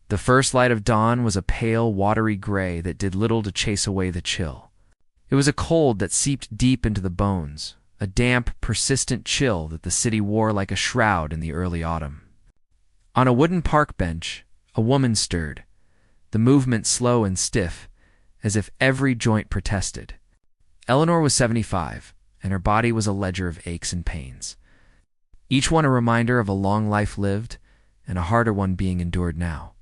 The first light of dawn was a pale, watery gray that did little to chase away the chill. It was a cold that seeped deep into the bones, a damp, persistent chill that the city wore like a shroud in the early autumn. On a wooden park bench, a woman stirred, the movement slow and stiff, as if every joint protested. Eleanor was 75, and her body was a ledger of aches and pains, each one a reminder of a long life lived and a harder one being endured now.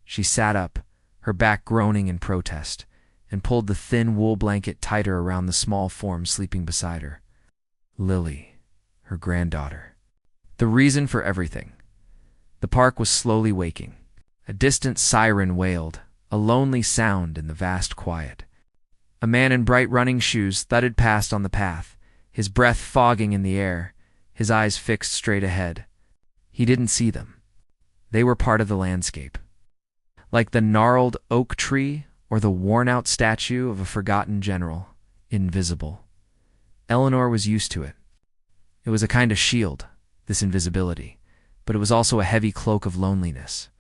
She sat up, her back groaning in protest, and pulled the thin wool blanket tighter around the small form sleeping beside her. Lily, her granddaughter. The reason for everything. The park was slowly waking. A distant siren wailed, a lonely sound in the vast quiet. A man in bright running shoes thudded past on the path, his breath fogging in the air, his eyes fixed straight ahead. He didn't see them. They were part of the landscape. Like the gnarled oak tree or the worn-out statue of a forgotten general, invisible. Eleanor was used to it. It was a kind of shield, this invisibility, but it was also a heavy cloak of loneliness.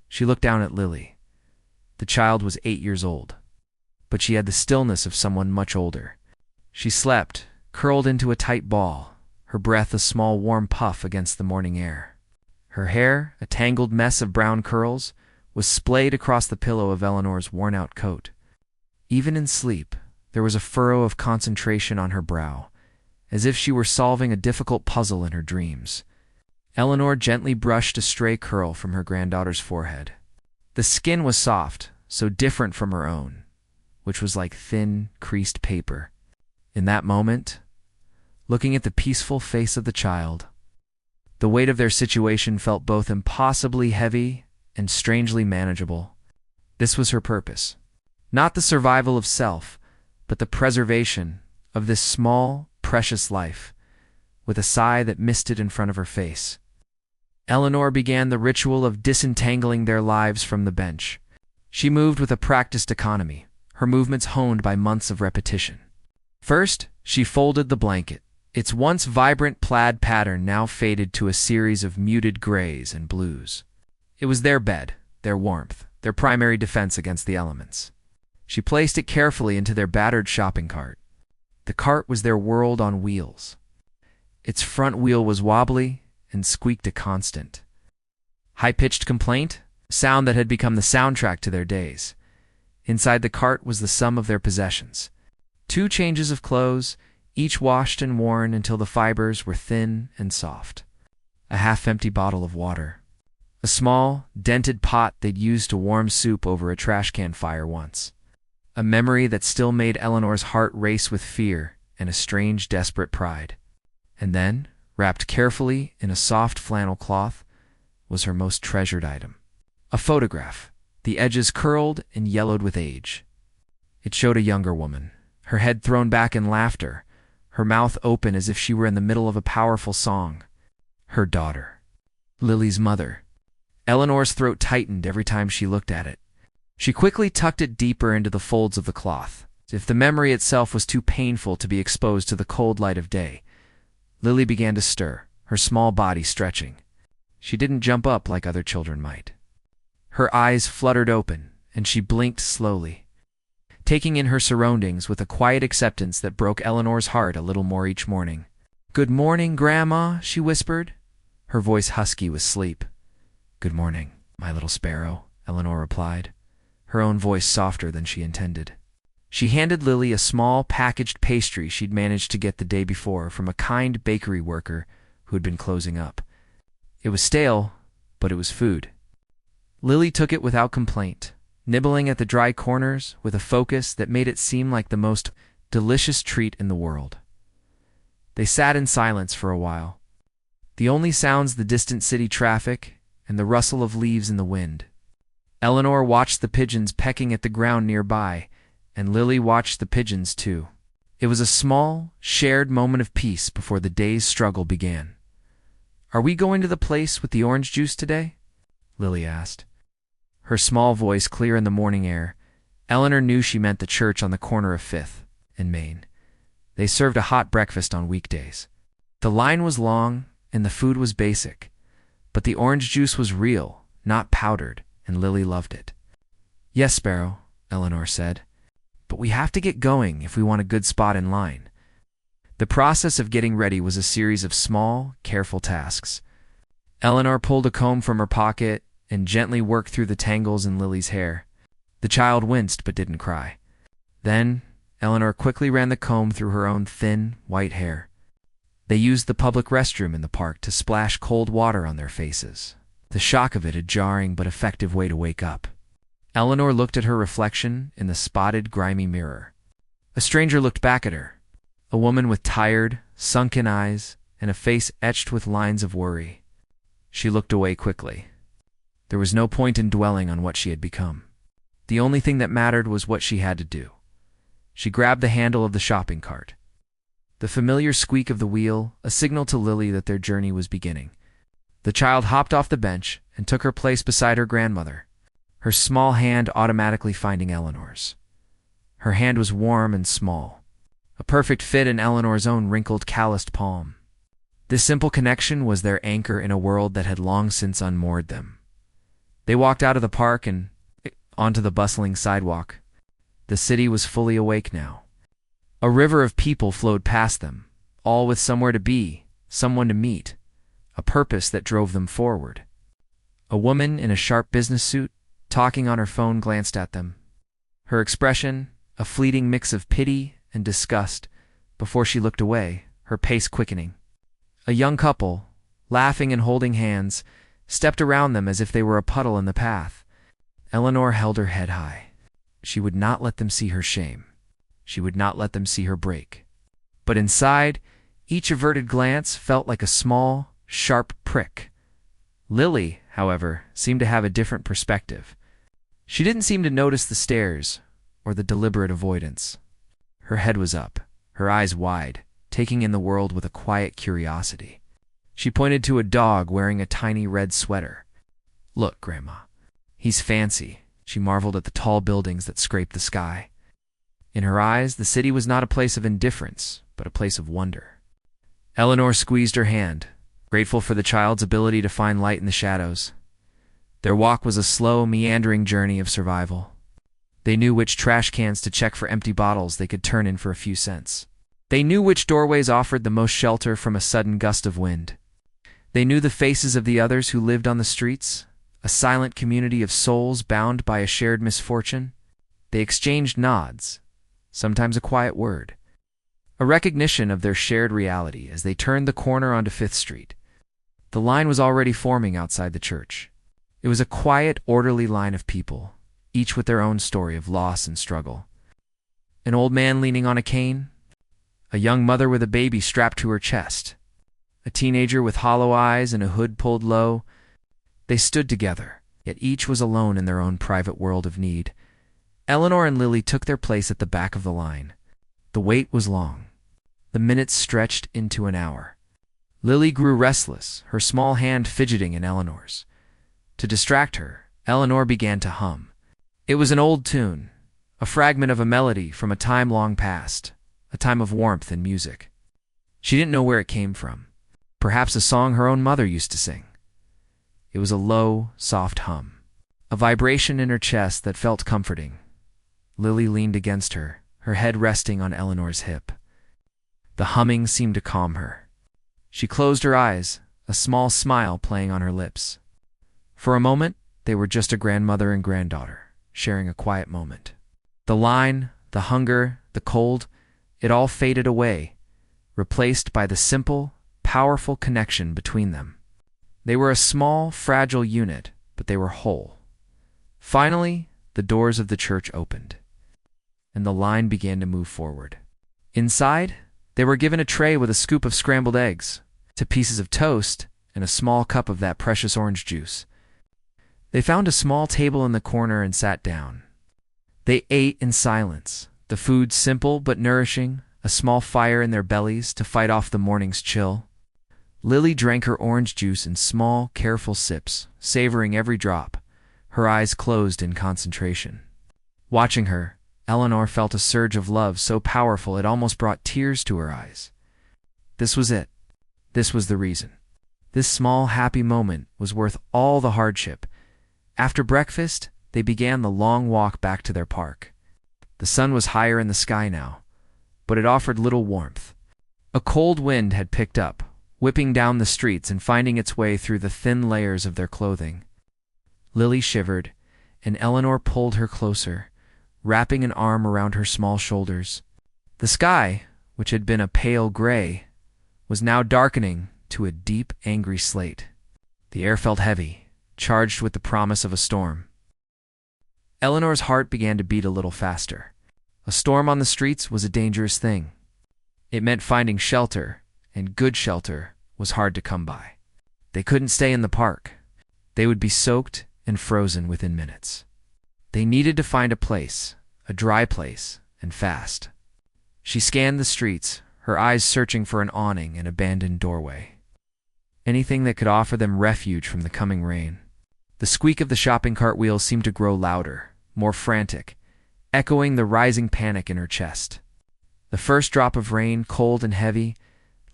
She looked down at Lily. The child was 8 years old, but she had the stillness of someone much older. She slept, curled into a tight ball, her breath a small warm puff against the morning air. Her hair, a tangled mess of brown curls, was splayed across the pillow of Eleanor's worn-out coat. Even in sleep, there was a furrow of concentration on her brow, as if she were solving a difficult puzzle in her dreams. Eleanor gently brushed a stray curl from her granddaughter's forehead. The skin was soft, so different from her own, which was like thin, creased paper. In that moment, looking at the peaceful face of the child, the weight of their situation felt both impossibly heavy and strangely manageable. This was her purpose. Not the survival of self, but the preservation of this small, precious life. With a sigh that misted in front of her face, Eleanor began the ritual of disentangling their lives from the bench. She moved with a practiced economy, her movements honed by months of repetition. First, she folded the blanket. Its once vibrant plaid pattern now faded to a series of muted grays and blues. It was their bed, their warmth, their primary defense against the elements. She placed it carefully into their battered shopping cart. The cart was their world on wheels. Its front wheel was wobbly and squeaked a constant, high-pitched complaint, a sound that had become the soundtrack to their days. Inside the cart was the sum of their possessions. 2 changes of clothes, each washed and worn until the fibers were thin and soft. A half-empty bottle of water. A small, dented pot they'd used to warm soup over a trash can fire once. A memory that still made Eleanor's heart race with fear and a strange, desperate pride. And then, wrapped carefully in a soft flannel cloth, was her most treasured item. A photograph, the edges curled and yellowed with age. It showed a younger woman, her head thrown back in laughter, her mouth open as if she were in the middle of a powerful song. Her daughter. Lily's mother. Eleanor's throat tightened every time she looked at it. She quickly tucked it deeper into the folds of the cloth, as if the memory itself was too painful to be exposed to the cold light of day. Lily began to stir, her small body stretching. She didn't jump up like other children might. Her eyes fluttered open, and she blinked slowly, taking in her surroundings with a quiet acceptance that broke Eleanor's heart a little more each morning. "Good morning, Grandma," she whispered, her voice husky with sleep. "Good morning, my little sparrow," Eleanor replied, her own voice softer than she intended. She handed Lily a small packaged pastry she'd managed to get the day before from a kind bakery worker who had been closing up. It was stale, but it was food. Lily took it without complaint, nibbling at the dry corners with a focus that made it seem like the most delicious treat in the world. They sat in silence for a while, the only sounds the distant city traffic and the rustle of leaves in the wind. Eleanor watched the pigeons pecking at the ground nearby, and Lily watched the pigeons too. It was a small, shared moment of peace before the day's struggle began. "Are we going to the place with the orange juice today?" Lily asked. Her small voice clear in the morning air, Eleanor knew she meant the church on the corner of 5th and Main. They served a hot breakfast on weekdays. The line was long, and the food was basic, but the orange juice was real, not powdered, and Lily loved it. "Yes, Sparrow," Eleanor said, "but we have to get going if we want a good spot in line." The process of getting ready was a series of small, careful tasks. Eleanor pulled a comb from her pocket and gently worked through the tangles in Lily's hair. The child winced but didn't cry. Then, Eleanor quickly ran the comb through her own thin, white hair. They used the public restroom in the park to splash cold water on their faces, the shock of it a jarring but effective way to wake up. Eleanor looked at her reflection in the spotted, grimy mirror. A stranger looked back at her, a woman with tired, sunken eyes and a face etched with lines of worry. She looked away quickly. There was no point in dwelling on what she had become. The only thing that mattered was what she had to do. She grabbed the handle of the shopping cart. The familiar squeak of the wheel, a signal to Lily that their journey was beginning. The child hopped off the bench and took her place beside her grandmother, her small hand automatically finding Eleanor's. Her hand was warm and small, a perfect fit in Eleanor's own wrinkled, calloused palm. This simple connection was their anchor in a world that had long since unmoored them. They walked out of the park and onto the bustling sidewalk. The city was fully awake now. A river of people flowed past them, all with somewhere to be, someone to meet, a purpose that drove them forward. A woman in a sharp business suit, talking on her phone, glanced at them. Her expression, a fleeting mix of pity and disgust, before she looked away, her pace quickening. A young couple, laughing and holding hands, stepped around them as if they were a puddle in the path. Eleanor held her head high. She would not let them see her shame. She would not let them see her break. But inside, each averted glance felt like a small, sharp prick. Lily, however, seemed to have a different perspective. She didn't seem to notice the stares or the deliberate avoidance. Her head was up, her eyes wide, taking in the world with a quiet curiosity. She pointed to a dog wearing a tiny red sweater. "Look, Grandma. He's fancy." She marveled at the tall buildings that scraped the sky. In her eyes, the city was not a place of indifference, but a place of wonder. Eleanor squeezed her hand, grateful for the child's ability to find light in the shadows. Their walk was a slow, meandering journey of survival. They knew which trash cans to check for empty bottles they could turn in for a few cents. They knew which doorways offered the most shelter from a sudden gust of wind. They knew the faces of the others who lived on the streets, a silent community of souls bound by a shared misfortune. They exchanged nods, sometimes a quiet word, a recognition of their shared reality as they turned the corner onto 5th Street. The line was already forming outside the church. It was a quiet, orderly line of people, each with their own story of loss and struggle. An old man leaning on a cane, a young mother with a baby strapped to her chest, a teenager with hollow eyes and a hood pulled low. They stood together, yet each was alone in their own private world of need. Eleanor and Lily took their place at the back of the line. The wait was long. The minutes stretched into an hour. Lily grew restless, her small hand fidgeting in Eleanor's. To distract her, Eleanor began to hum. It was an old tune, a fragment of a melody from a time long past, a time of warmth and music. She didn't know where it came from. Perhaps a song her own mother used to sing. It was a low, soft hum, a vibration in her chest that felt comforting. Lily leaned against her, her head resting on Eleanor's hip. The humming seemed to calm her. She closed her eyes, a small smile playing on her lips. For a moment, they were just a grandmother and granddaughter, sharing a quiet moment. The line, the hunger, the cold, it all faded away, replaced by the simple, powerful connection between them. They were a small, fragile unit, but they were whole. Finally, the doors of the church opened, and the line began to move forward. Inside, they were given a tray with a scoop of scrambled eggs, 2 pieces of toast, and a small cup of that precious orange juice. They found a small table in the corner and sat down. They ate in silence, the food simple but nourishing, a small fire in their bellies to fight off the morning's chill. Lily drank her orange juice in small, careful sips, savoring every drop, her eyes closed in concentration. Watching her, Eleanor felt a surge of love so powerful it almost brought tears to her eyes. This was it. This was the reason. This small, happy moment was worth all the hardship, After breakfast, they began the long walk back to their park. The sun was higher in the sky now, but it offered little warmth. A cold wind had picked up, whipping down the streets and finding its way through the thin layers of their clothing. Lily shivered, and Eleanor pulled her closer, wrapping an arm around her small shoulders. The sky, which had been a pale gray, was now darkening to a deep, angry slate. The air felt heavy, charged with the promise of a storm. Eleanor's heart began to beat a little faster. A storm on the streets was a dangerous thing. It meant finding shelter, and good shelter was hard to come by. They couldn't stay in the park. They would be soaked and frozen within minutes. They needed to find a place, a dry place, and fast. She scanned the streets, her eyes searching for an awning and abandoned doorway. Anything that could offer them refuge from the coming rain. The squeak of the shopping cart wheels seemed to grow louder, more frantic, echoing the rising panic in her chest. The first drop of rain, cold and heavy,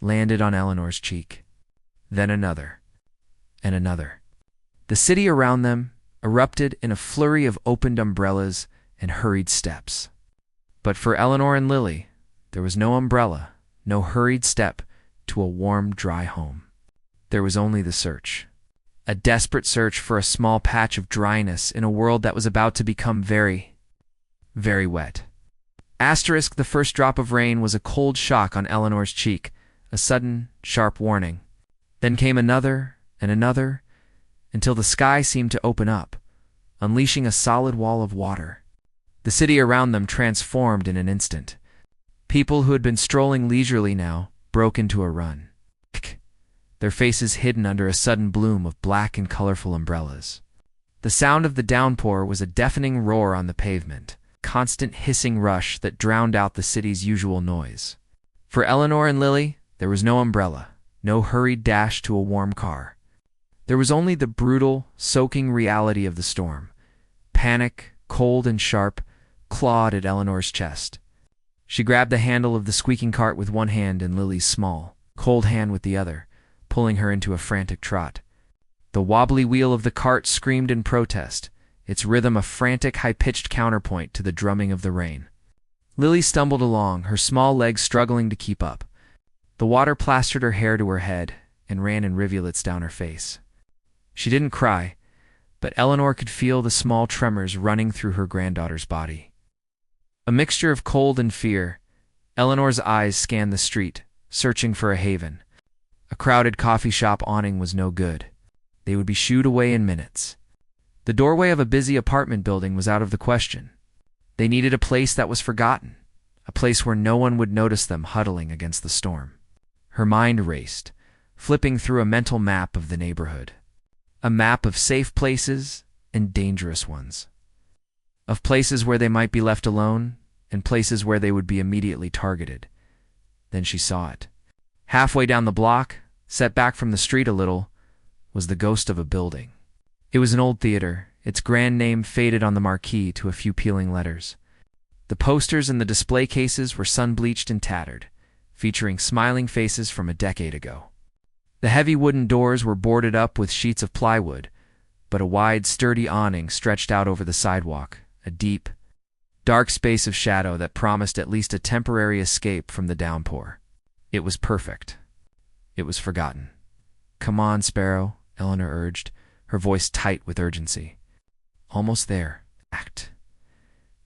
landed on Eleanor's cheek. Then another, and another. The city around them erupted in a flurry of opened umbrellas and hurried steps. But for Eleanor and Lily, there was no umbrella, no hurried step to a warm, dry home. There was only the search. A desperate search for a small patch of dryness in a world that was about to become very, very wet. Asterisk, the first drop of rain was a cold shock on Eleanor's cheek, a sudden, sharp warning. Then came another and another, until the sky seemed to open up, unleashing a solid wall of water. The city around them transformed in an instant. People who had been strolling leisurely now broke into a run, their faces hidden under a sudden bloom of black and colorful umbrellas. The sound of the downpour was a deafening roar on the pavement, constant hissing rush that drowned out the city's usual noise. For Eleanor and Lily, there was no umbrella, no hurried dash to a warm car. There was only the brutal, soaking reality of the storm. Panic, cold and sharp, clawed at Eleanor's chest. She grabbed the handle of the squeaking cart with one hand and Lily's small, cold hand with the other, pulling her into a frantic trot. The wobbly wheel of the cart screamed in protest, its rhythm a frantic, high-pitched counterpoint to the drumming of the rain. Lily stumbled along, her small legs struggling to keep up. The water plastered her hair to her head and ran in rivulets down her face. She didn't cry, but Eleanor could feel the small tremors running through her granddaughter's body. A mixture of cold and fear, Eleanor's eyes scanned the street, searching for a haven. A crowded coffee shop awning was no good. They would be shooed away in minutes. The doorway of a busy apartment building was out of the question. They needed a place that was forgotten, a place where no one would notice them huddling against the storm. Her mind raced, flipping through a mental map of the neighborhood. A map of safe places and dangerous ones. Of places where they might be left alone and places where they would be immediately targeted. Then she saw it. Halfway down the block, set back from the street a little, was the ghost of a building. It was an old theater, its grand name faded on the marquee to a few peeling letters. The posters in the display cases were sun-bleached and tattered, featuring smiling faces from a decade ago. The heavy wooden doors were boarded up with sheets of plywood, but a wide, sturdy awning stretched out over the sidewalk, a deep, dark space of shadow that promised at least a temporary escape from the downpour. It was perfect. It was forgotten. "Come on, Sparrow," Eleanor urged, her voice tight with urgency. "Almost there. Act."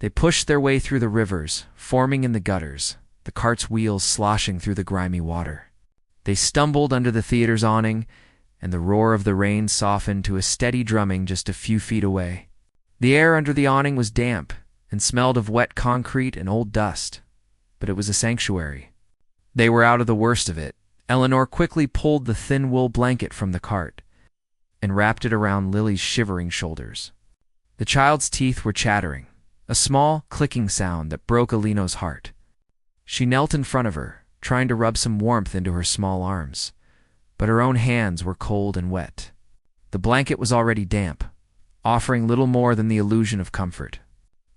They pushed their way through the rivers, forming in the gutters, the cart's wheels sloshing through the grimy water. They stumbled under the theater's awning, and the roar of the rain softened to a steady drumming just a few feet away. The air under the awning was damp and smelled of wet concrete and old dust, but it was a sanctuary. They were out of the worst of it. Eleanor quickly pulled the thin wool blanket from the cart and wrapped it around Lily's shivering shoulders. The child's teeth were chattering, a small, clicking sound that broke Alino's heart. She knelt in front of her, trying to rub some warmth into her small arms, but her own hands were cold and wet. The blanket was already damp, offering little more than the illusion of comfort.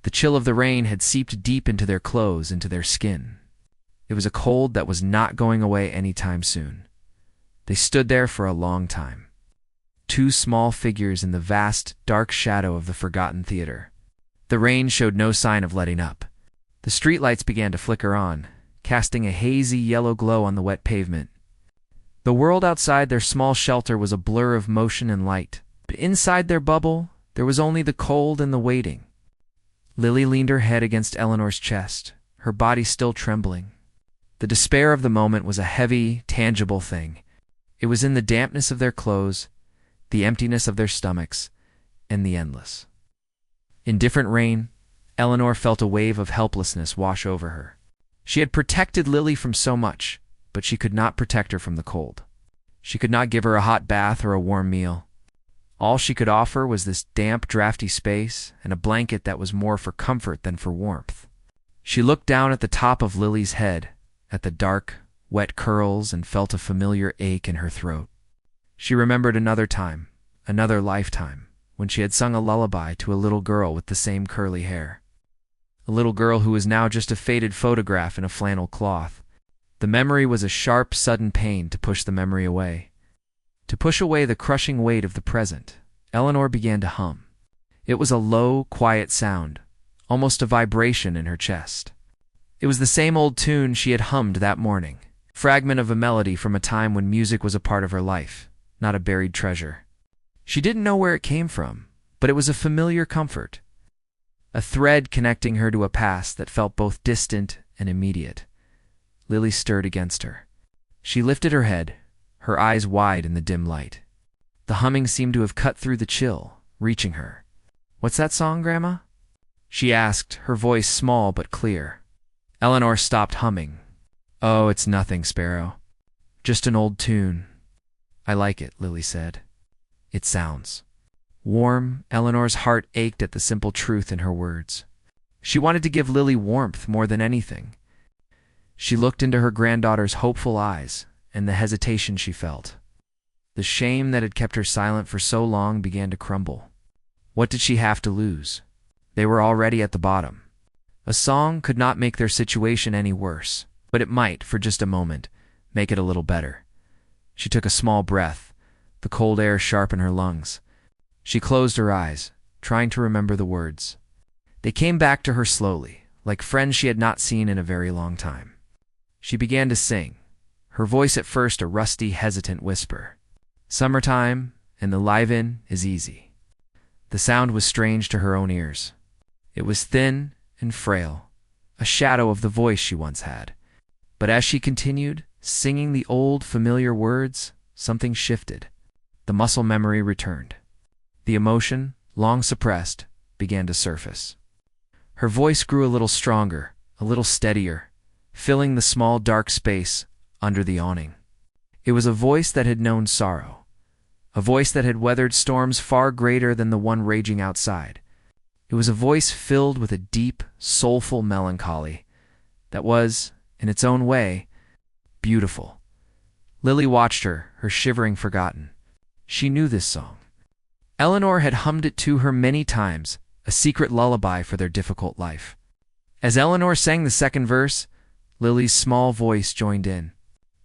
The chill of the rain had seeped deep into their clothes, into their skin. It was a cold that was not going away anytime soon. They stood there for a long time. two small figures in the vast, dark shadow of the forgotten theater. The rain showed no sign of letting up. The streetlights began to flicker on, casting a hazy yellow glow on the wet pavement. The world outside their small shelter was a blur of motion and light, but inside their bubble, there was only the cold and the waiting. Lily leaned her head against Eleanor's chest, her body still trembling. The despair of the moment was a heavy, tangible thing. It was in the dampness of their clothes, the emptiness of their stomachs, and the endless. Indifferent rain, Eleanor felt a wave of helplessness wash over her. She had protected Lily from so much, but she could not protect her from the cold. She could not give her a hot bath or a warm meal. All she could offer was this damp, drafty space and a blanket that was more for comfort than for warmth. She looked down at the top of Lily's head, at the dark, wet curls, and felt a familiar ache in her throat. She remembered another time, another lifetime, when she had sung a lullaby to a little girl with the same curly hair. A little girl who was now just a faded photograph in a flannel cloth. The memory was a sharp, sudden pain to push the memory away. To push away the crushing weight of the present, Eleanor began to hum. It was a low, quiet sound, almost a vibration in her chest. It was the same old tune she had hummed that morning, fragment of a melody from a time when music was a part of her life, not a buried treasure. She didn't know where it came from, but it was a familiar comfort, a thread connecting her to a past that felt both distant and immediate. Lily stirred against her. She lifted her head, her eyes wide in the dim light. The humming seemed to have cut through the chill, reaching her. "What's that song, Grandma?" she asked, her voice small but clear. Eleanor stopped humming. "Oh, it's nothing, Sparrow. Just an old tune." "I like it," Lily said. "It sounds warm." Eleanor's heart ached at the simple truth in her words. She wanted to give Lily warmth more than anything. She looked into her granddaughter's hopeful eyes, and the hesitation she felt. The shame that had kept her silent for so long began to crumble. What did she have to lose? They were already at the bottom. A song could not make their situation any worse, but it might, for just a moment, make it a little better. She took a small breath, the cold air sharp in her lungs. She closed her eyes, trying to remember the words. They came back to her slowly, like friends she had not seen in a very long time. She began to sing, her voice at first a rusty, hesitant whisper. "Summertime, and the live-in is easy." The sound was strange to her own ears. It was thin and frail, a shadow of the voice she once had. But as she continued, singing the old, familiar words, something shifted. The muscle memory returned. The emotion, long suppressed, began to surface. Her voice grew a little stronger, a little steadier, filling the small dark space under the awning. It was a voice that had known sorrow, a voice that had weathered storms far greater than the one raging outside. It was a voice filled with a deep, soulful melancholy that was, in its own way, beautiful. Lily watched her, her shivering forgotten. She knew this song. Eleanor had hummed it to her many times, a secret lullaby for their difficult life. As Eleanor sang the second verse, Lily's small voice joined in.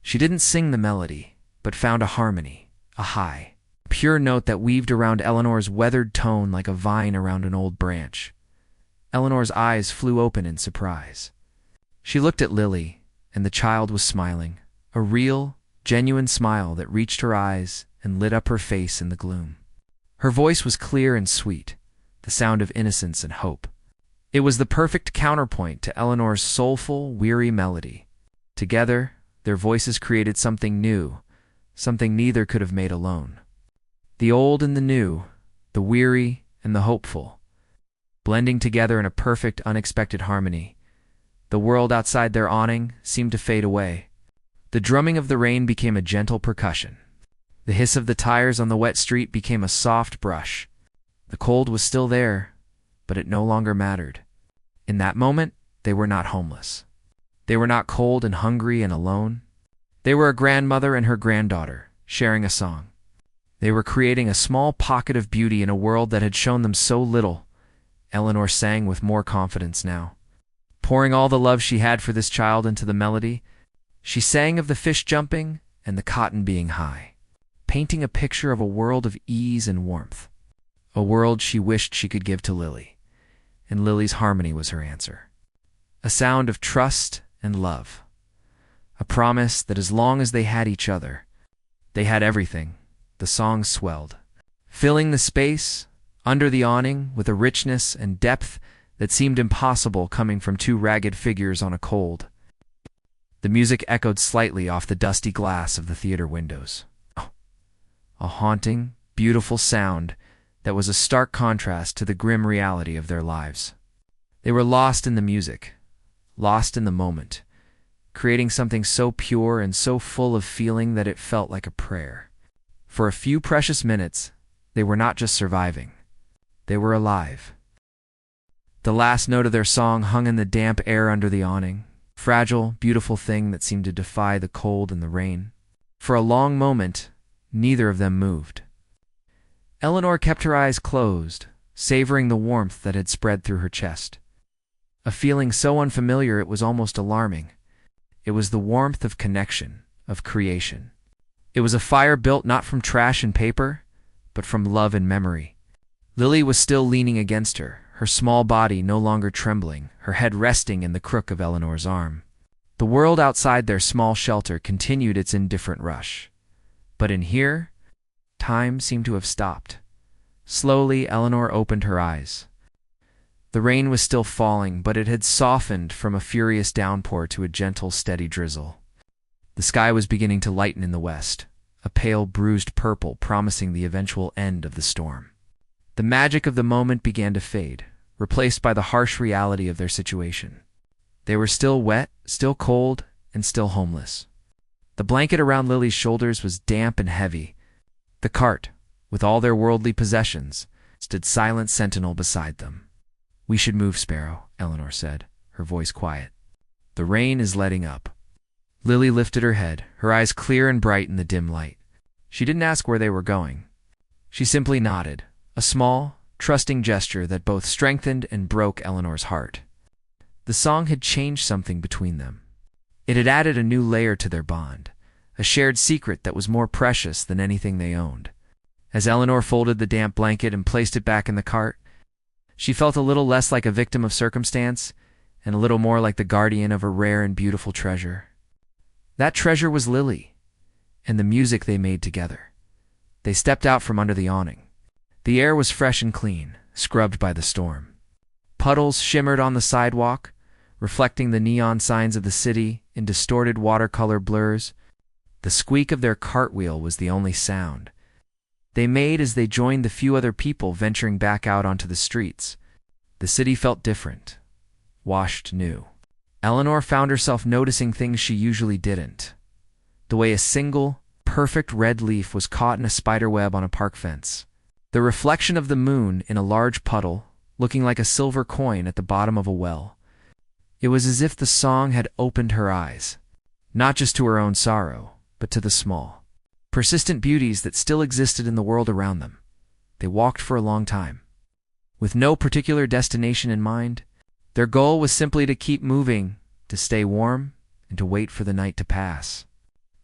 She didn't sing the melody, but found a harmony, a high, pure note that weaved around Eleanor's weathered tone like a vine around an old branch. Eleanor's eyes flew open in surprise. She looked at Lily, and the child was smiling, a real, genuine smile that reached her eyes and lit up her face in the gloom. Her voice was clear and sweet, the sound of innocence and hope. It was the perfect counterpoint to Eleanor's soulful, weary melody. Together, their voices created something new, something neither could have made alone. The old and the new, the weary and the hopeful, blending together in a perfect, unexpected harmony. The world outside their awning seemed to fade away. The drumming of the rain became a gentle percussion. The hiss of the tires on the wet street became a soft brush. The cold was still there, but it no longer mattered. In that moment, they were not homeless. They were not cold and hungry and alone. They were a grandmother and her granddaughter, sharing a song. They were creating a small pocket of beauty in a world that had shown them so little. Eleanor sang with more confidence now. Pouring all the love she had for this child into the melody, she sang of the fish jumping and the cotton being high. painting a picture of a world of ease and warmth. A world she wished she could give to Lily, and Lily's harmony was her answer. A sound of trust and love. A promise that as long as they had each other, they had everything. The song swelled, filling the space under the awning with a richness and depth that seemed impossible coming from two ragged figures on a cold. The music echoed slightly off the dusty glass of the theater windows. A haunting, beautiful sound that was a stark contrast to the grim reality of their lives. They were lost in the music, lost in the moment, creating something so pure and so full of feeling that it felt like a prayer. For a few precious minutes, they were not just surviving, they were alive. The last note of their song hung in the damp air under the awning, fragile, beautiful thing that seemed to defy the cold and the rain. For a long moment, neither of them moved. Eleanor kept her eyes closed, savoring the warmth that had spread through her chest. A feeling so unfamiliar it was almost alarming. It was the warmth of connection, of creation. It was a fire built not from trash and paper, but from love and memory. Lily was still leaning against her small body no longer trembling, her head resting in the crook of Eleanor's arm. The world outside their small shelter continued its indifferent rush. But in here, time seemed to have stopped. Slowly, Eleanor opened her eyes. The rain was still falling, but it had softened from a furious downpour to a gentle, steady drizzle. The sky was beginning to lighten in the west, a pale, bruised purple promising the eventual end of the storm. The magic of the moment began to fade, replaced by the harsh reality of their situation. They were still wet, still cold, and still homeless. The blanket around Lily's shoulders was damp and heavy. The cart, with all their worldly possessions, stood silent sentinel beside them. "We should move, Sparrow," Eleanor said, her voice quiet. "The rain is letting up." Lily lifted her head, her eyes clear and bright in the dim light. She didn't ask where they were going. She simply nodded, a small, trusting gesture that both strengthened and broke Eleanor's heart. The song had changed something between them. It had added a new layer to their bond, a shared secret that was more precious than anything they owned. As Eleanor folded the damp blanket and placed it back in the cart, she felt a little less like a victim of circumstance and a little more like the guardian of a rare and beautiful treasure. That treasure was Lily, and the music they made together. They stepped out from under the awning. The air was fresh and clean, scrubbed by the storm. Puddles shimmered on the sidewalk, reflecting the neon signs of the city in distorted watercolor blurs. The squeak of their cartwheel was the only sound they made as they joined the few other people venturing back out onto the streets. The city felt different, washed new. Eleanor found herself noticing things she usually didn't. The way a single, perfect red leaf was caught in a spiderweb on a park fence. The reflection of the moon in a large puddle, looking like a silver coin at the bottom of a well. It was as if the song had opened her eyes, not just to her own sorrow, but to the small, persistent beauties that still existed in the world around them. They walked for a long time. With no particular destination in mind, their goal was simply to keep moving, to stay warm, and to wait for the night to pass.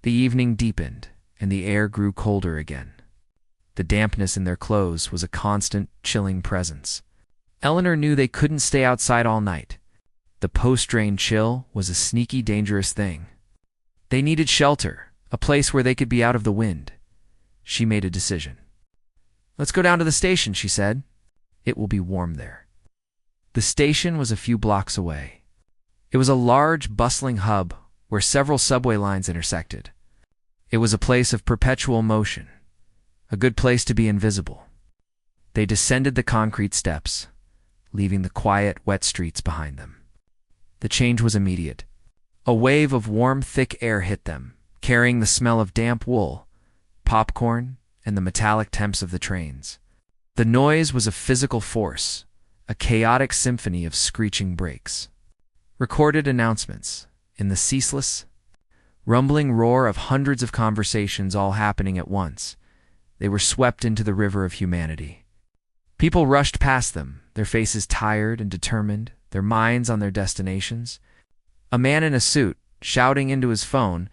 The evening deepened, and the air grew colder again. The dampness in their clothes was a constant, chilling presence. Eleanor knew they couldn't stay outside all night. The post-rain chill was a sneaky, dangerous thing. They needed shelter, a place where they could be out of the wind. She made a decision. "Let's go down to the station," she said. "It will be warm there." The station was a few blocks away. It was a large, bustling hub where several subway lines intersected. It was a place of perpetual motion, a good place to be invisible. They descended the concrete steps, leaving the quiet, wet streets behind them. The change was immediate. A wave of warm, thick air hit them, carrying the smell of damp wool, popcorn, and the metallic temps of the trains. The noise was a physical force, a chaotic symphony of screeching brakes. Recorded announcements, in the ceaseless, rumbling roar of hundreds of conversations all happening at once, they were swept into the river of humanity. People rushed past them, their faces tired and determined, their minds on their destinations. A man in a suit, shouting into his phone,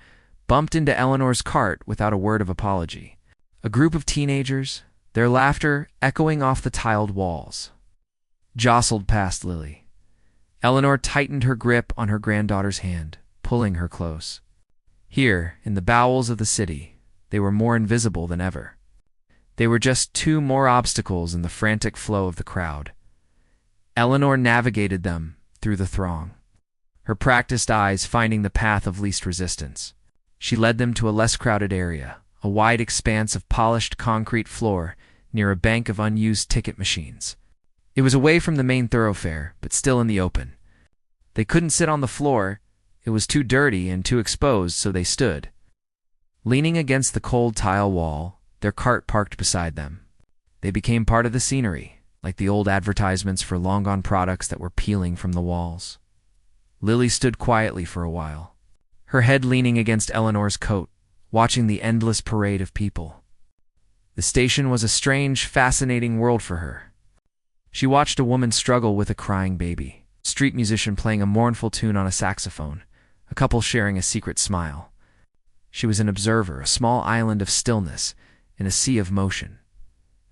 bumped into Eleanor's cart without a word of apology. A group of teenagers, their laughter echoing off the tiled walls, jostled past Lily. Eleanor tightened her grip on her granddaughter's hand, pulling her close. Here, in the bowels of the city, they were more invisible than ever. They were just two more obstacles in the frantic flow of the crowd. Eleanor navigated them through the throng, her practiced eyes finding the path of least resistance. She led them to a less crowded area, a wide expanse of polished concrete floor near a bank of unused ticket machines. It was away from the main thoroughfare, but still in the open. They couldn't sit on the floor. It was too dirty and too exposed, so they stood, leaning against the cold tile wall, their cart parked beside them. They became part of the scenery, like the old advertisements for long-gone products that were peeling from the walls. Lily stood quietly for a while, her head leaning against Eleanor's coat, watching the endless parade of people. The station was a strange, fascinating world for her. She watched a woman struggle with a crying baby, a street musician playing a mournful tune on a saxophone, a couple sharing a secret smile. She was an observer, a small island of stillness in a sea of motion.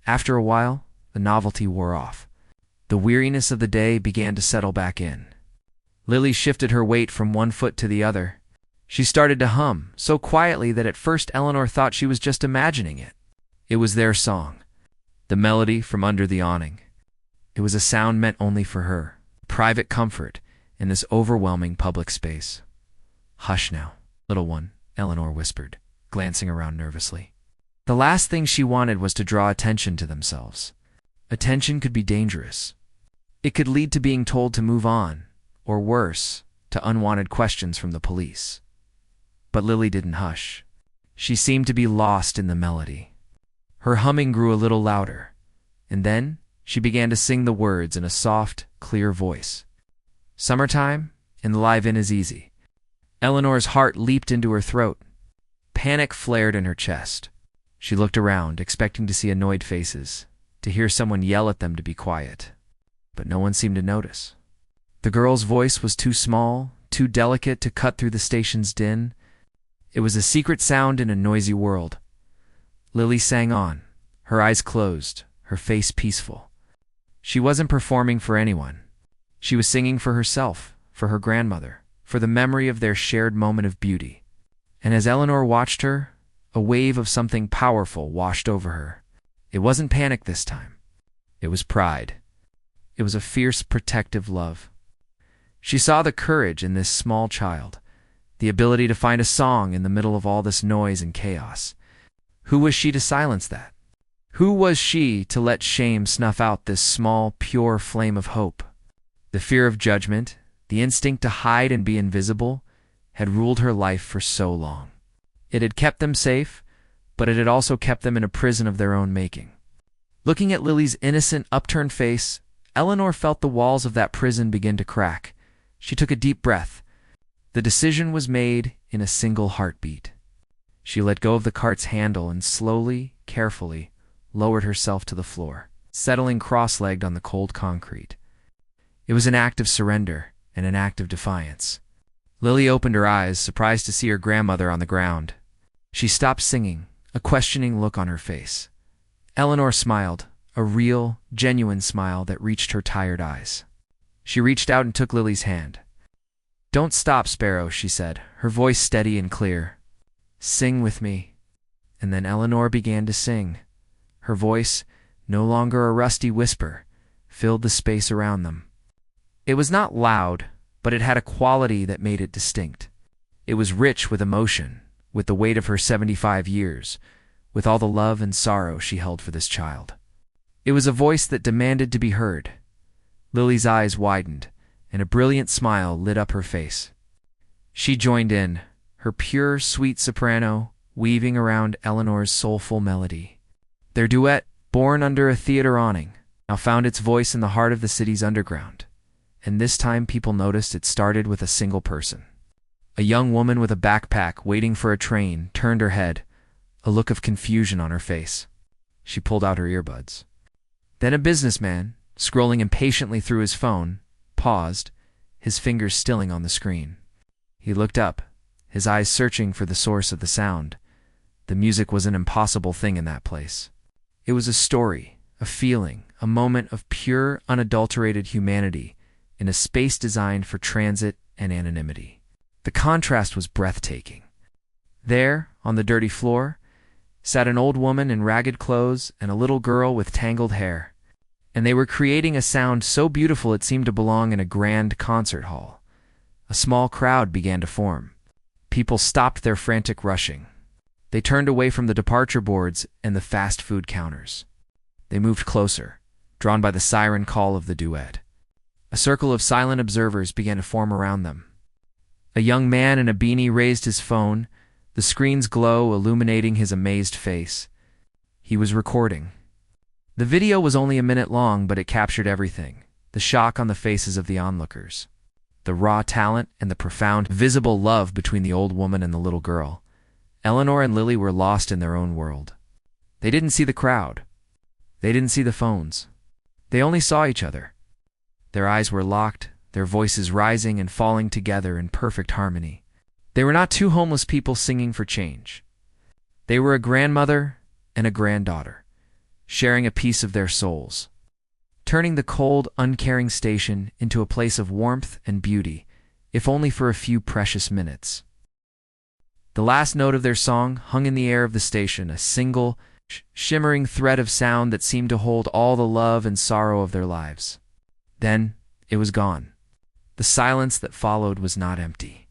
After a while, the novelty wore off. The weariness of the day began to settle back in. Lily shifted her weight from one foot to the other. She started to hum, so quietly that at first Eleanor thought she was just imagining it. It was their song, the melody from under the awning. It was a sound meant only for her, private comfort in this overwhelming public space. "Hush now, little one," Eleanor whispered, glancing around nervously. The last thing she wanted was to draw attention to themselves. Attention could be dangerous. It could lead to being told to move on, or worse, to unwanted questions from the police. But Lily didn't hush. She seemed to be lost in the melody. Her humming grew a little louder, and then she began to sing the words in a soft, clear voice. Summertime in the live-in is easy. Eleanor's heart leaped into her throat. Panic flared in her chest. She looked around, expecting to see annoyed faces, to hear someone yell at them to be quiet. But no one seemed to notice. The girl's voice was too small, too delicate to cut through the station's din. It was a secret sound in a noisy world. Lily sang on, her eyes closed, her face peaceful. She wasn't performing for anyone. She was singing for herself, for her grandmother, for the memory of their shared moment of beauty. And as Eleanor watched her, a wave of something powerful washed over her. It wasn't panic this time. It was pride. It was a fierce, protective love. She saw the courage in this small child, the ability to find a song in the middle of all this noise and chaos. Who was she to silence that? Who was she to let shame snuff out this small, pure flame of hope? The fear of judgment, the instinct to hide and be invisible, had ruled her life for so long. It had kept them safe, but it had also kept them in a prison of their own making. Looking at Lily's innocent, upturned face, Eleanor felt the walls of that prison begin to crack. She took a deep breath. The decision was made in a single heartbeat. She let go of the cart's handle and slowly, carefully, lowered herself to the floor, settling cross-legged on the cold concrete. It was an act of surrender and an act of defiance. Lily opened her eyes, surprised to see her grandmother on the ground. She stopped singing, a questioning look on her face. Eleanor smiled, a real, genuine smile that reached her tired eyes. She reached out and took Lily's hand. "Don't stop, Sparrow," she said, her voice steady and clear. "Sing with me." And then Eleanor began to sing. Her voice, no longer a rusty whisper, filled the space around them. It was not loud, but it had a quality that made it distinct. It was rich with emotion, with the weight of her 75 years, with all the love and sorrow she held for this child. It was a voice that demanded to be heard. Lily's eyes widened, and a brilliant smile lit up her face. She joined in, her pure, sweet soprano weaving around Eleanor's soulful melody. Their duet, born under a theater awning, now found its voice in the heart of the city's underground. And this time people noticed it started with a single person. A young woman with a backpack waiting for a train turned her head, a look of confusion on her face. She pulled out her earbuds. Then a businessman, scrolling impatiently through his phone, paused, his fingers stilling on the screen. He looked up, his eyes searching for the source of the sound. The music was an impossible thing in that place. It was a story, a feeling, a moment of pure, unadulterated humanity in a space designed for transit and anonymity. The contrast was breathtaking. There, on the dirty floor, sat an old woman in ragged clothes and a little girl with tangled hair, and they were creating a sound so beautiful it seemed to belong in a grand concert hall. A small crowd began to form. People stopped their frantic rushing. They turned away from the departure boards and the fast food counters. They moved closer, drawn by the siren call of the Duet. A circle of silent observers began to form around them. A young man in a beanie raised his phone, the screen's glow illuminating his amazed face. He was recording. The video was only a minute long, but it captured everything: the shock on the faces of the onlookers, the raw talent, and the profound, visible love between the old woman and the little girl. Eleanor and Lily were lost in their own world. They didn't see the crowd. They didn't see the phones. They only saw each other. Their eyes were locked, their voices rising and falling together in perfect harmony. They were not two homeless people singing for change. They were a grandmother and a granddaughter, sharing a piece of their souls, turning the cold, uncaring station into a place of warmth and beauty, if only for a few precious minutes. The last note of their song hung in the air of the station, a single, shimmering thread of sound that seemed to hold all the love and sorrow of their lives. Then it was gone. The silence that followed was not empty.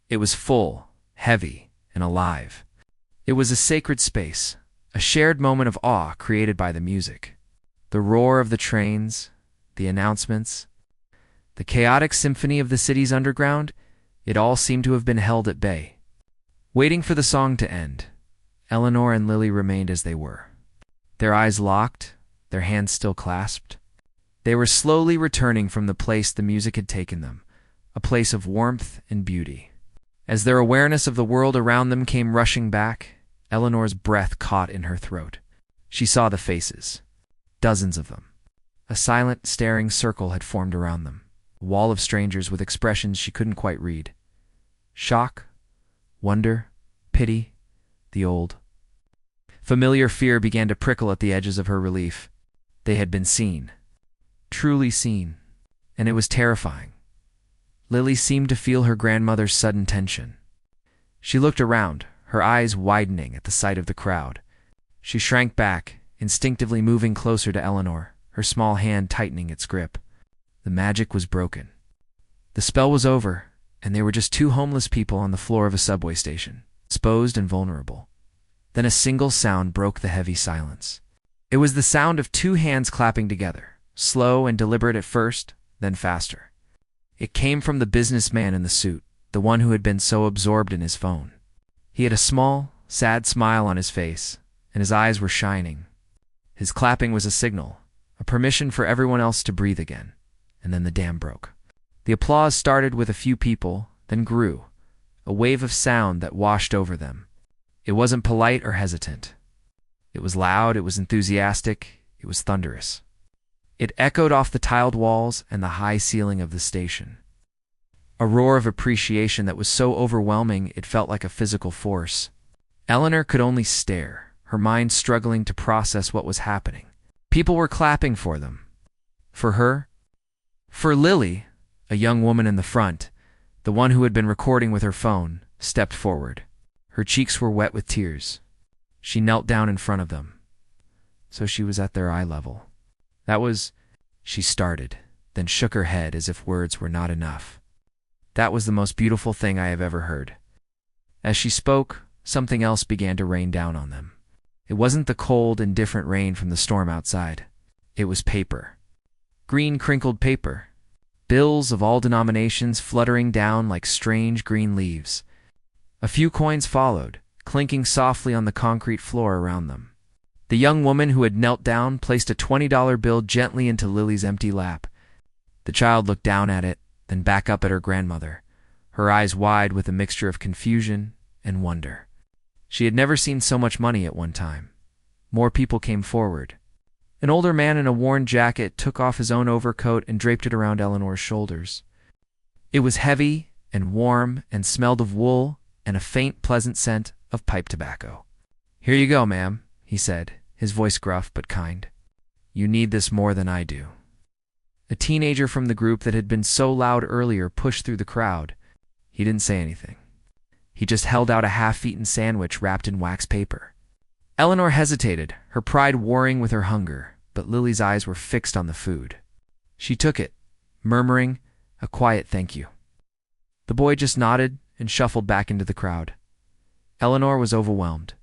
It was full, heavy, and alive. It was a sacred space, a shared moment of awe created by the music. The roar of the trains, the announcements, the chaotic symphony of the city's underground, it all seemed to have been held at bay. Waiting for the song to end, Eleanor and Lily remained as they were. Their eyes locked, their hands still clasped. They were slowly returning from the place the music had taken them, a place of warmth and beauty. As their awareness of the world around them came rushing back, Eleanor's breath caught in her throat. She saw the faces, dozens of them. A silent, staring circle had formed around them, a wall of strangers with expressions she couldn't quite read. Shock, wonder, pity, the old. Familiar fear began to prickle at the edges of her relief. They had been seen. Truly seen, and it was terrifying. Lily seemed to feel her grandmother's sudden tension. She looked around, her eyes widening at the sight of the crowd. She shrank back, instinctively moving closer to Eleanor, her small hand tightening its grip. The magic was broken. The spell was over, and they were just two homeless people on the floor of a subway station, exposed and vulnerable. Then a single sound broke the heavy silence. It was the sound of two hands clapping together. Slow and deliberate at first, then faster. It came from the businessman in the suit, the one who had been so absorbed in his phone. He had a small, sad smile on his face, and his eyes were shining. His clapping was a signal, a permission for everyone else to breathe again, and then the dam broke. The applause started with a few people, then grew, a wave of sound that washed over them. It wasn't polite or hesitant. It was loud, it was enthusiastic, it was thunderous. It echoed off the tiled walls and the high ceiling of the station. A roar of appreciation that was so overwhelming it felt like a physical force. Eleanor could only stare, her mind struggling to process what was happening. People were clapping for them. For her? For Lily, a young woman in the front, the one who had been recording with her phone, stepped forward. Her cheeks were wet with tears. She knelt down in front of them. So she was at their eye level. She started, then shook her head as if words were not enough. That was the most beautiful thing I have ever heard. As she spoke, something else began to rain down on them. It wasn't the cold, indifferent rain from the storm outside. It was paper. Green, crinkled paper. Bills of all denominations fluttering down like strange green leaves. A few coins followed, clinking softly on the concrete floor around them. The young woman who had knelt down placed a $20 bill gently into Lily's empty lap. The child looked down at it, then back up at her grandmother, her eyes wide with a mixture of confusion and wonder. She had never seen so much money at one time. More people came forward. An older man in a worn jacket took off his own overcoat and draped it around Eleanor's shoulders. It was heavy and warm and smelled of wool and a faint, pleasant scent of pipe tobacco. "Here you go, ma'am," he said, his voice gruff but kind. "You need this more than I do." A teenager from the group that had been so loud earlier pushed through the crowd. He didn't say anything. He just held out a half-eaten sandwich wrapped in wax paper. Eleanor hesitated, her pride warring with her hunger, but Lily's eyes were fixed on the food. She took it, murmuring a quiet thank you. The boy just nodded and shuffled back into the crowd. Eleanor was overwhelmed.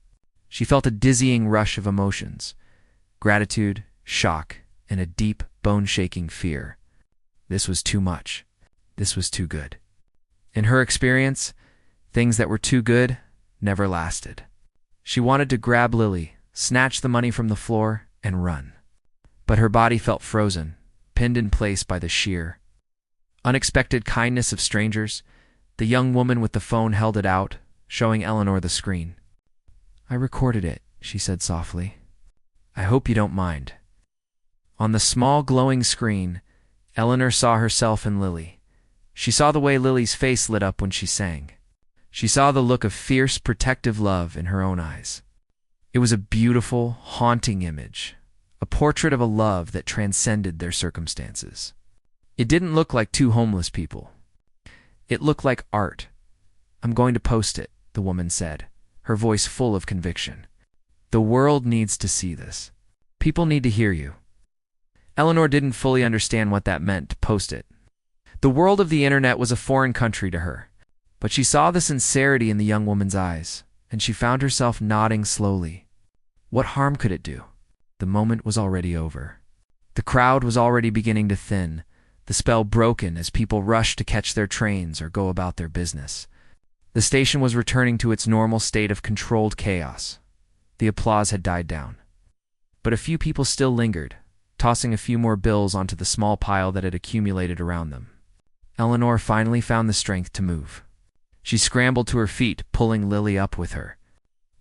She felt a dizzying rush of emotions: gratitude, shock, and a deep, bone-shaking fear. This was too much. This was too good. In her experience, things that were too good never lasted. She wanted to grab Lily, snatch the money from the floor, and run. But her body felt frozen, pinned in place by the sheer, unexpected kindness of strangers. The young woman with the phone held it out, showing Eleanor the screen. "I recorded it," she said softly. "I hope you don't mind." On the small glowing screen, Eleanor saw herself and Lily. She saw the way Lily's face lit up when she sang. She saw the look of fierce, protective love in her own eyes. It was a beautiful, haunting image, a portrait of a love that transcended their circumstances. It didn't look like two homeless people. It looked like art. "I'm going to post it," the woman said, her voice full of conviction. "The world needs to see this. People need to hear you." Eleanor didn't fully understand what that meant, to post it. The world of the internet was a foreign country to her. But she saw the sincerity in the young woman's eyes, and she found herself nodding slowly. What harm could it do? The moment was already over. The crowd was already beginning to thin, the spell broken as people rushed to catch their trains or go about their business. The station was returning to its normal state of controlled chaos. The applause had died down. But a few people still lingered, tossing a few more bills onto the small pile that had accumulated around them. Eleanor finally found the strength to move. She scrambled to her feet, pulling Lily up with her.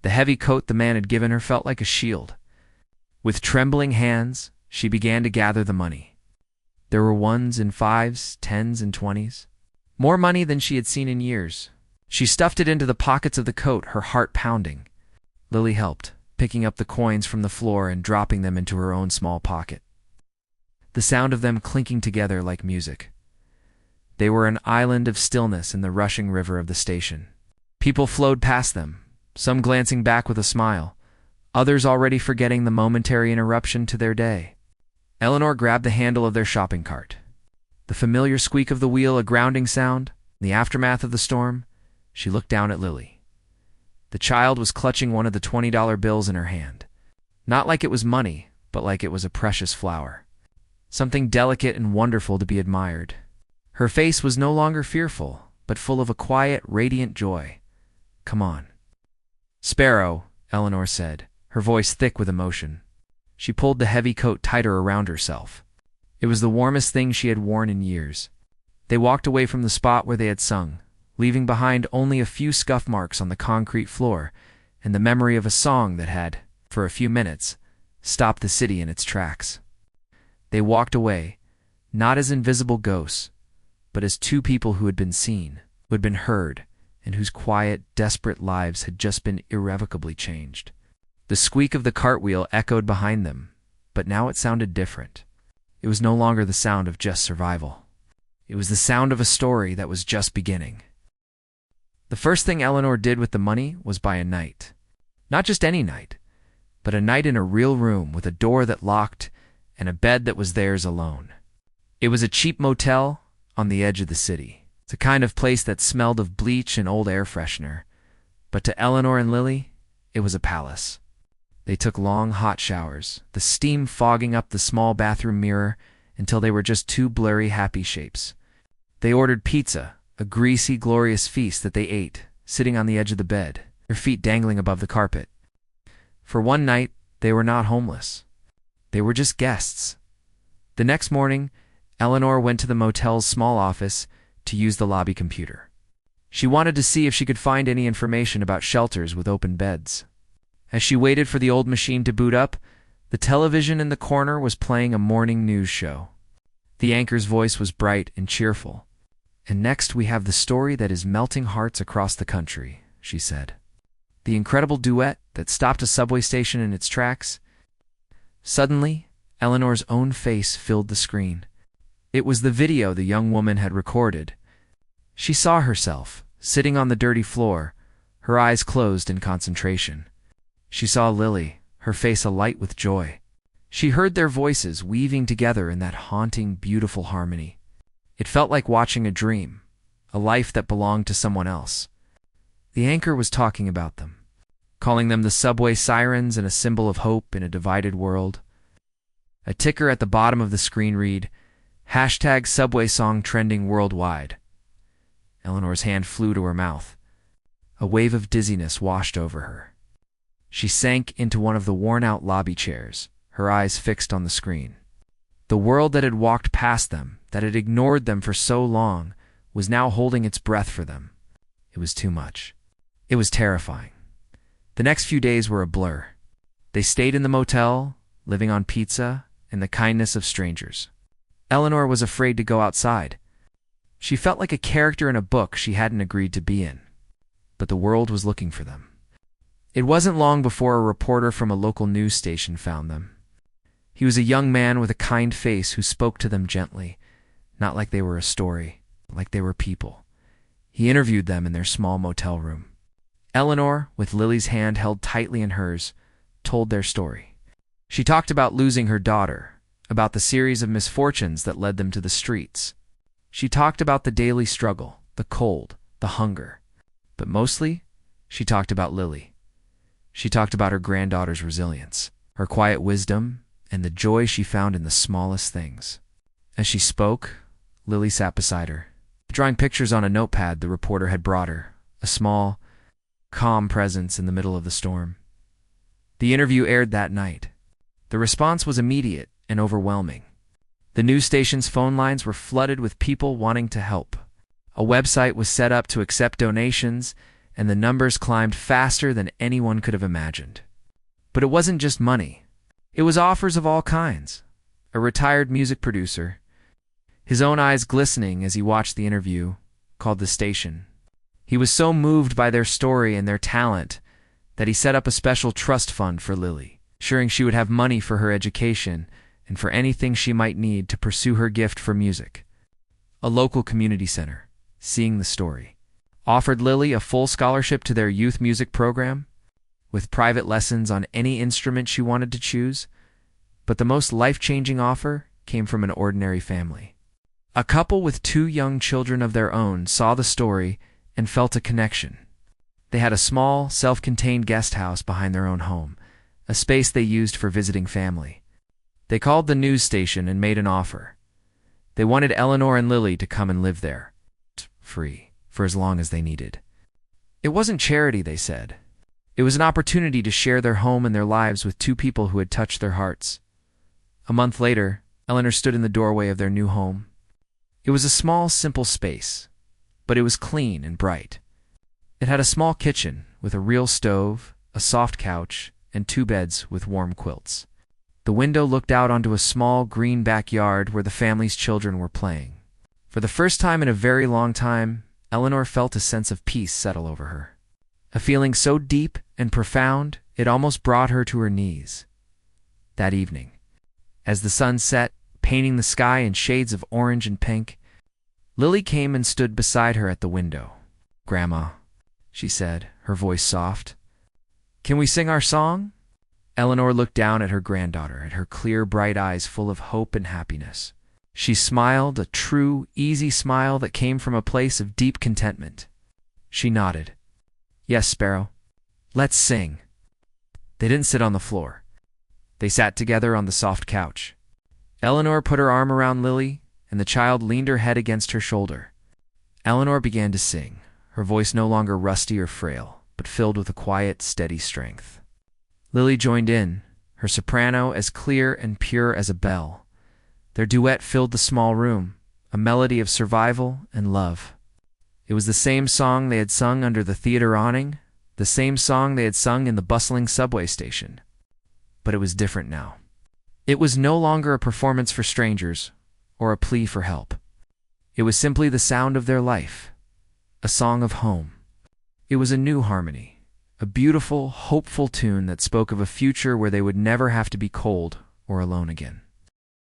The heavy coat the man had given her felt like a shield. With trembling hands, she began to gather the money. There were ones and fives, tens and 20s. More money than she had seen in years. She stuffed it into the pockets of the coat, her heart pounding. Lily helped, picking up the coins from the floor and dropping them into her own small pocket. The sound of them clinking together like music. They were an island of stillness in the rushing river of the station. People flowed past them, some glancing back with a smile, others already forgetting the momentary interruption to their day. Eleanor grabbed the handle of their shopping cart. The familiar squeak of the wheel, a grounding sound, in the aftermath of the storm. She looked down at Lily. The child was clutching one of the $20 bills in her hand. Not like it was money, but like it was a precious flower. Something delicate and wonderful to be admired. Her face was no longer fearful, but full of a quiet, radiant joy. "Come on." "Sparrow," Eleanor said, her voice thick with emotion. She pulled the heavy coat tighter around herself. It was the warmest thing she had worn in years. They walked away from the spot where they had sung, leaving behind only a few scuff marks on the concrete floor and the memory of a song that had, for a few minutes, stopped the city in its tracks. They walked away, not as invisible ghosts, but as two people who had been seen, who had been heard, and whose quiet, desperate lives had just been irrevocably changed. The squeak of the cartwheel echoed behind them, but now it sounded different. It was no longer the sound of just survival. It was the sound of a story that was just beginning. The first thing Eleanor did with the money was buy a night. Not just any night, but a night in a real room with a door that locked and a bed that was theirs alone. It was a cheap motel on the edge of the city. It's a kind of place that smelled of bleach and old air freshener. But to Eleanor and Lily, it was a palace. They took long, hot showers, the steam fogging up the small bathroom mirror until they were just two blurry, happy shapes. They ordered pizza, a greasy, glorious feast that they ate, sitting on the edge of the bed, their feet dangling above the carpet. For one night, they were not homeless. They were just guests. The next morning, Eleanor went to the motel's small office to use the lobby computer. She wanted to see if she could find any information about shelters with open beds. As she waited for the old machine to boot up, the television in the corner was playing a morning news show. The anchor's voice was bright and cheerful. "And next we have the story that is melting hearts across the country," she said. "The incredible Duet, that stopped a subway station in its tracks. Suddenly, Eleanor's own face filled the screen. It was the video the young woman had recorded. She saw herself, sitting on the dirty floor, her eyes closed in concentration. She saw Lily, her face alight with joy. She heard their voices weaving together in that haunting, beautiful harmony. It felt like watching a dream, a life that belonged to someone else. The anchor was talking about them, calling them the subway sirens and a symbol of hope in a divided world. A ticker at the bottom of the screen read, #Subway song trending worldwide. Eleanor's hand flew to her mouth. A wave of dizziness washed over her. She sank into one of the worn-out lobby chairs, her eyes fixed on the screen. The world that had walked past them, that had ignored them for so long, was now holding its breath for them. It was too much. It was terrifying. The next few days were a blur. They stayed in the motel, living on pizza and the kindness of strangers. Eleanor was afraid to go outside. She felt like a character in a book she hadn't agreed to be in. But the world was looking for them. It wasn't long before a reporter from a local news station found them. He was a young man with a kind face who spoke to them gently, not like they were a story, like they were people. He interviewed them in their small motel room. Eleanor, with Lily's hand held tightly in hers, told their story. She talked about losing her daughter, about the series of misfortunes that led them to the streets. She talked about the daily struggle, the cold, the hunger. But mostly, she talked about Lily. She talked about her granddaughter's resilience, her quiet wisdom, and the joy she found in the smallest things. As she spoke, Lily sat beside her, drawing pictures on a notepad the reporter had brought her, a small, calm presence in the middle of the storm. The interview aired that night. The response was immediate and overwhelming. The news station's phone lines were flooded with people wanting to help. A website was set up to accept donations, and the numbers climbed faster than anyone could have imagined. But it wasn't just money. It was offers of all kinds. A retired music producer, his own eyes glistening as he watched the interview, called the station. He was so moved by their story and their talent that he set up a special trust fund for Lily, ensuring she would have money for her education and for anything she might need to pursue her gift for music. A local community center, seeing the story, offered Lily a full scholarship to their youth music program, with private lessons on any instrument she wanted to choose. But the most life-changing offer came from an ordinary family. A couple with 2 young children of their own saw the story and felt a connection. They had a small, self-contained guest house behind their own home, a space they used for visiting family. They called the news station and made an offer. They wanted Eleanor and Lily to come and live there, free, for as long as they needed. It wasn't charity, they said. It was an opportunity to share their home and their lives with 2 people who had touched their hearts. A month later, Eleanor stood in the doorway of their new home. It was a small, simple space, but it was clean and bright. It had a small kitchen with a real stove, a soft couch, and 2 beds with warm quilts. The window looked out onto a small, green backyard where the family's children were playing. For the first time in a very long time, Eleanor felt a sense of peace settle over her. A feeling so deep and profound, it almost brought her to her knees. That evening, as the sun set, painting the sky in shades of orange and pink, Lily came and stood beside her at the window. "Grandma," she said, her voice soft, "can we sing our song?" Eleanor looked down at her granddaughter, at her clear, bright eyes full of hope and happiness. She smiled, a true, easy smile that came from a place of deep contentment. She nodded. "Yes, Sparrow. Let's sing." They didn't sit on the floor. They sat together on the soft couch. Eleanor put her arm around Lily, and the child leaned her head against her shoulder. Eleanor began to sing, her voice no longer rusty or frail, but filled with a quiet, steady strength. Lily joined in, her soprano as clear and pure as a bell. Their duet filled the small room, a melody of survival and love. It was the same song they had sung under the theater awning, the same song they had sung in the bustling subway station. But it was different now. It was no longer a performance for strangers or a plea for help. It was simply the sound of their life, a song of home. It was a new harmony, a beautiful, hopeful tune that spoke of a future where they would never have to be cold or alone again.